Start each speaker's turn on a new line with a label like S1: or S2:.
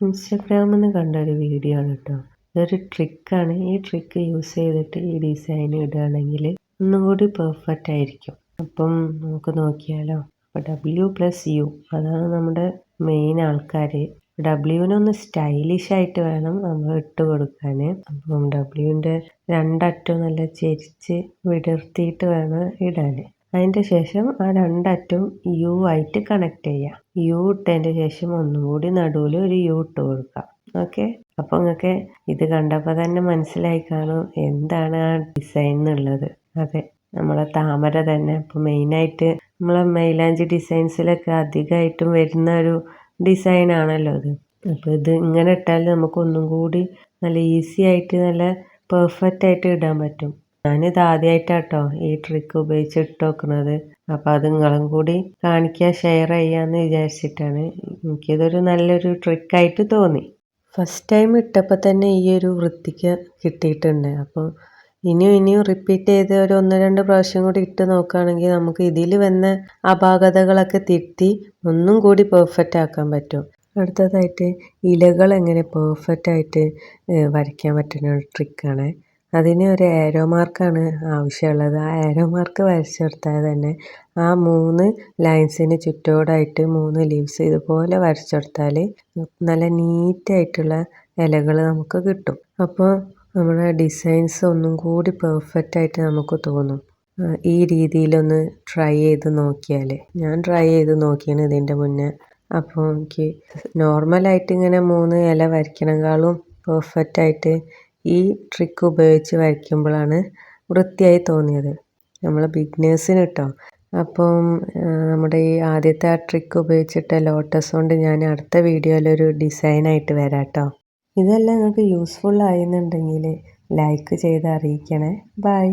S1: ഇൻസ്റ്റഗ്രാമിൽ നിന്ന് കണ്ട ഒരു വീഡിയോ ആണ് കേട്ടോ. ഇതൊരു ട്രിക്കാണ്. ഈ ട്രിക്ക് യൂസ് ചെയ്തിട്ട് ഈ ഡിസൈൻ ഇടുകയാണെങ്കിൽ ഒന്നും കൂടി പെർഫെക്റ്റ് ആയിരിക്കും. അപ്പം നമുക്ക് നോക്കിയാലോ. അപ്പോൾ W+U അതാണ് നമ്മുടെ മെയിൻ ആൾക്കാർ. ഡബ്ല്യുവിനൊന്ന് സ്റ്റൈലിഷ് ആയിട്ട് വേണം നമ്മൾ ഇട്ട് കൊടുക്കാൻ. അപ്പം ഡബ്ല്യുവിൻ്റെ രണ്ടറ്റവും നല്ല ചെരിച്ച് വിടർത്തിയിട്ട് വേണം ഇടാൻ. അതിൻ്റെ ശേഷം ആ രണ്ടറ്റവും U ആയിട്ട് കണക്ട് ചെയ്യാം. U ഇട്ടതിൻ്റെ ശേഷം ഒന്നും കൂടി നടുവിൽ ഒരു U ഇട്ട് കൊടുക്കാം. ഓക്കെ, അപ്പോൾ നിങ്ങൾക്ക് ഇത് കണ്ടപ്പോൾ തന്നെ മനസ്സിലായി കാണും എന്താണ് ആ ഡിസൈൻ എന്നുള്ളത്. അതെ, നമ്മളെ താമര തന്നെ. അപ്പോൾ മെയിനായിട്ട് നമ്മളെ മൈലാഞ്ചി ഡിസൈൻസിലൊക്കെ അധികമായിട്ടും വരുന്ന ഒരു ഡിസൈനാണല്ലോ ഇത്. അപ്പോൾ ഇത് ഇങ്ങനെ ഇട്ടാൽ നമുക്ക് ഒന്നും കൂടി നല്ല ഈസി ആയിട്ട് നല്ല പെർഫെക്റ്റ് ആയിട്ട് ഇടാൻ പറ്റും. ഞാനിത് ആദ്യമായിട്ടാട്ടോ ഈ ട്രിക്ക് ഉപയോഗിച്ച് ഇട്ട് നോക്കുന്നത്. അപ്പോൾ അത് നിങ്ങളും കൂടി കാണിക്കാൻ ഷെയർ ചെയ്യാമെന്ന് വിചാരിച്ചിട്ടാണ്. എനിക്കിതൊരു നല്ലൊരു ട്രിക്കായിട്ട് തോന്നി. ഫസ്റ്റ് ടൈം ഇട്ടപ്പോൾ തന്നെ ഈ ഒരു വൃത്തിക്ക് കിട്ടിയിട്ടുണ്ട്. അപ്പോൾ ഇനിയും റിപ്പീറ്റ് ചെയ്ത് ഒരു 1-2 പ്രാവശ്യം കൂടി ഇട്ട് നോക്കുകയാണെങ്കിൽ നമുക്ക് ഇതിൽ വന്ന അപാകതകളൊക്കെ തിരുത്തി ഒന്നും കൂടി പെർഫെക്റ്റ് ആക്കാൻ പറ്റും. അടുത്തതായിട്ട് ഇലകൾ എങ്ങനെ പെർഫെക്റ്റ് ആയിട്ട് വരയ്ക്കാൻ പറ്റുന്ന ഒരു ട്രിക്കാണ്. അതിന് ഒരു ഏരോ മാർക്കാണ് ആവശ്യമുള്ളത്. ആ ഏരോ മാർക്ക് വരച്ചെടുത്താൽ തന്നെ ആ 3 ലൈൻസിന് ചുറ്റോടായിട്ട് 3 ലീവ്സ് ഇതുപോലെ വരച്ചെടുത്താൽ നല്ല നീറ്റായിട്ടുള്ള ഇലകൾ നമുക്ക് കിട്ടും. അപ്പോൾ നമ്മുടെ ഡിസൈൻസ് ഒന്നും കൂടി പെർഫെക്റ്റ് ആയിട്ട് നമുക്ക് തോന്നും. ഈ രീതിയിലൊന്ന് ട്രൈ ചെയ്ത് നോക്കിയാൽ. ഞാൻ ട്രൈ ചെയ്ത് നോക്കിയാണ് ഇതിൻ്റെ മുന്നേ. അപ്പോൾ എനിക്ക് നോർമലായിട്ട് ഇങ്ങനെ 3 ഇല വരയ്ക്കണേക്കാളും പെർഫെക്റ്റ് ആയിട്ട് ഈ ട്രിക്ക് ഉപയോഗിച്ച് വരയ്ക്കുമ്പോഴാണ് വൃത്തിയായി തോന്നിയത്. നമ്മളെ ബിഗിനേഴ്സിന് കേട്ടോ. അപ്പം നമ്മുടെ ഈ ആദ്യത്തെ ആ ട്രിക്ക് ഉപയോഗിച്ചിട്ട് ലോട്ടസ് കൊണ്ട് ഞാൻ അടുത്ത വീഡിയോയിലൊരു ഡിസൈനായിട്ട് വരാം കേട്ടോ. ഇതെല്ലാം നിങ്ങൾക്ക് യൂസ്ഫുൾ ആയെന്നുണ്ടെങ്കിൽ ലൈക്ക് ചെയ്ത് അറിയിക്കണേ. ബൈ.